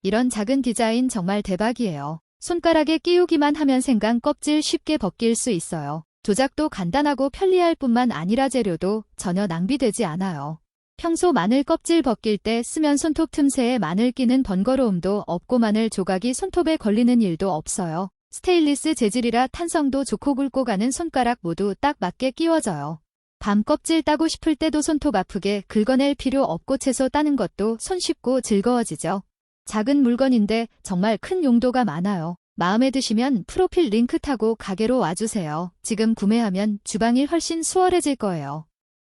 이런 작은 디자인 정말 대박이에요. 손가락에 끼우기만 하면 생강 껍질 쉽게 벗길 수 있어요. 조작도 간단하고 편리할 뿐만 아니라 재료도 전혀 낭비되지 않아요. 평소 마늘 껍질 벗길 때 쓰면 손톱 틈새에 마늘 끼는 번거로움도 없고 마늘 조각이 손톱에 걸리는 일도 없어요. 스테인리스 재질이라 탄성도 좋고 굵고 가는 손가락 모두 딱 맞게 끼워져요. 밤 껍질 따고 싶을 때도 손톱 아프게 긁어낼 필요 없고 채소 따는 것도 손쉽고 즐거워지죠. 작은 물건인데 정말 큰 용도가 많아요. 마음에 드시면 프로필 링크 타고 가게로 와주세요. 지금 구매하면 주방일 훨씬 수월해질 거예요.